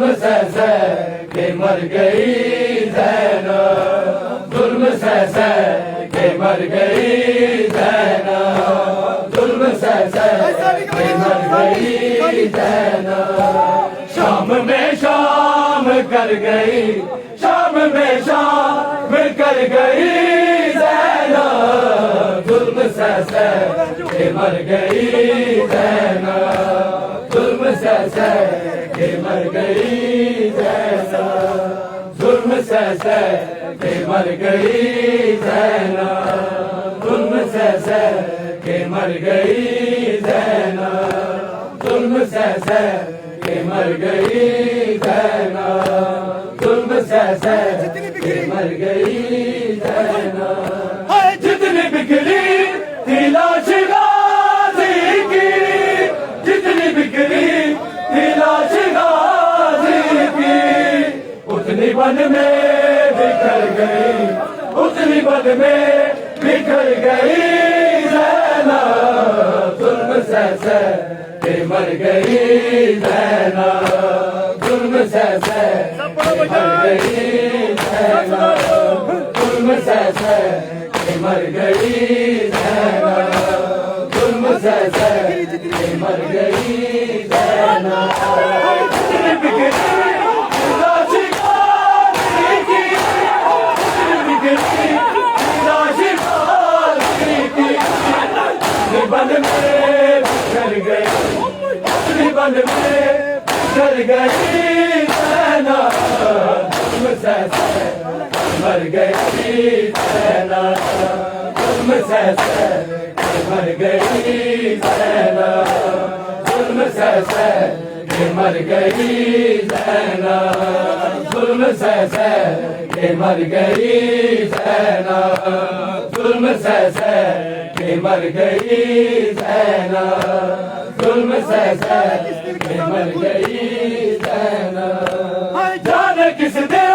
जुल्म सह के मर गई ज़ैनब, जुल्म सह के मर गई ज़ैनब, जुल्म सह के मर गई ज़ैनब। शाम में शाम कर गई, शाम में शाम कर गई ज़ैनब, जुल्म सह के मर गई ज़ैनब, जुल्म सह के मर गई ज़ैनब, जुल्म सह के मर गई ज़ैनब, जुल्म सह के मर गई ज़ैनब, जुल्म सह के मर गई ज़ैनब, जुल्म सह के मर गई ज़ैनब। जितनी बिखरी थी लाश गाज़ी की, जितनी बिखरी थी लाश गाज़ी की, उतनी बन में बिखर गई, उतनी बन में बिखर गई ज़ैनब, जुल्म सह के मर गई ज़ैनब, जुल्म सह के मर गई ज़ैनब, जुल्म सह के मर गई ज़ैनब, जुल्म सह के मर गई ज़ैनब। जितनी बिखरी लाश गाज़ी की, जितनी बिखरी लाश गाज़ी की, उतनी बन में बिखर गई, उतनी बन में बिखर गई ज़ैनब, जुल्म सह मर गई ज़ैनब, जुल्म सह मर गई ज़ैनब, जुल्म सह मर गई ज़ैनब, जुल्म सह मर गई ज़ैनब, जुल्म सह मर गई ज़ैनब, जुल्म सह मर गई ज़ैनब। जाने किस दिल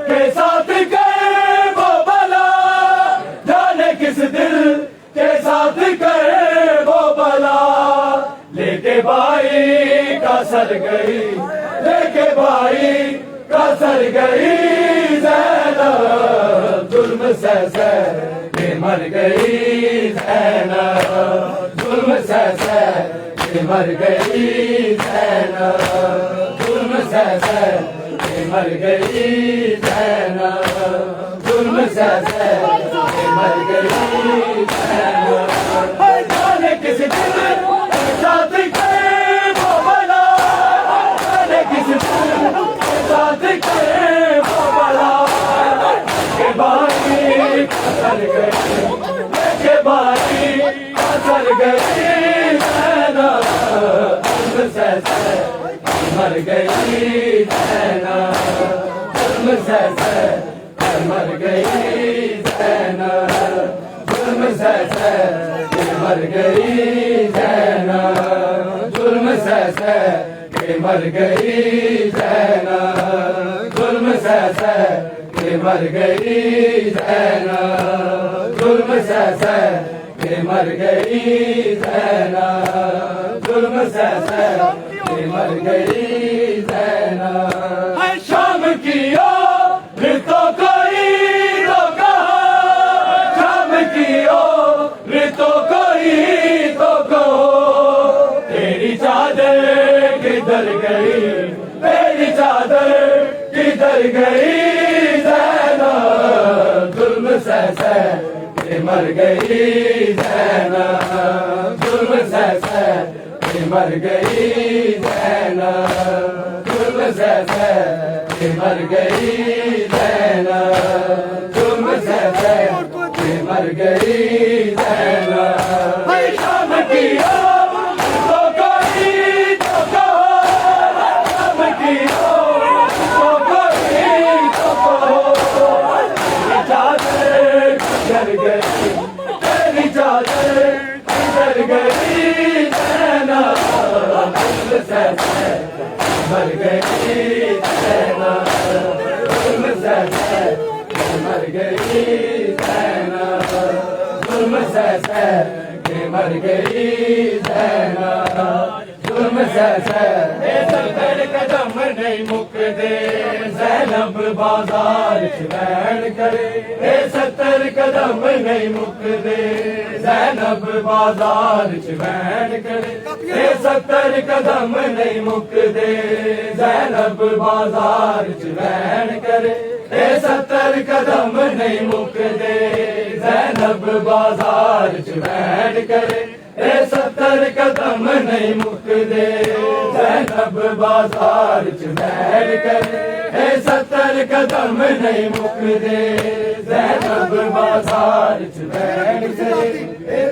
के साथ गए वो बला, जाने किस दिल के साथ गए वो बला, लेके भाई का सर गई, लेके भाई का सर गई ज़ैनब, जुल्म सह के मर गई ज़ैनब, जुल्म सह के मर गई ज़ैनब, जुल्म सह के मर गई ज़ैनब, जुल्म सह के मर गई ज़ैनब। जाने किस दिल के साथ गए वो बला, जाने किस दिल के साथ गए वो बला, के भाई का सर गई, के भाई का सर गई ज़ैनब, जुल्म सह मर गई ज़ैनब, जुल्म सह मर गई ज़ैनब, जुल्म सह मर गई ज़ैनब, जुल्म सह मर गई ज़ैनब, जुल्म सह मर गई ज़ैनब, जुल्म सह मर गई ज़ैनब, जुल्म सह मर गई ज़ैनब। शाम की ओर तो कोई तो कहो, शाम की ओर तो कोई तो कहो, तेरी चादर किधर गई, तेरी चादर किधर गई ज़ैनब, जुल्म सह मर गई ज़ैनब, जुल्म सह मर गई ज़ैनब, जुल्म सह मर गई ज़ैनब, जुल्म सह मर गई ज़ैनब। शाम की ओर तो कोई तो कहो, शाम की ओर तो कोई तो कहो, तेरी चादर किधर गई, तेरी चादर किधर गई ज़ैनब, जुल्म सह मर गई ज़ैनब, जुल्म सह मर गई ज़ैनब, जुल्म सह मर गई ज़ैनब, जुल्म सै सत्तर कदम नहीं मुकदे ज़ैनब बाजार च वैन करे सत्तर कदम नहीं मुकदे ज़ैनब बाजार च वैन करे सत्तर कदम नहीं मुकदे ज़ैनब बाजार च वैन करे सत्तर कदम नहीं मुकदे ज़ैनब बाजार च वैन करे सत्तर कदम नहीं मुकदे ज़ैनब बाजार च वैन करे सत्तर कदम नहीं मुकदे ज़ैनब बाजार च वैन करे।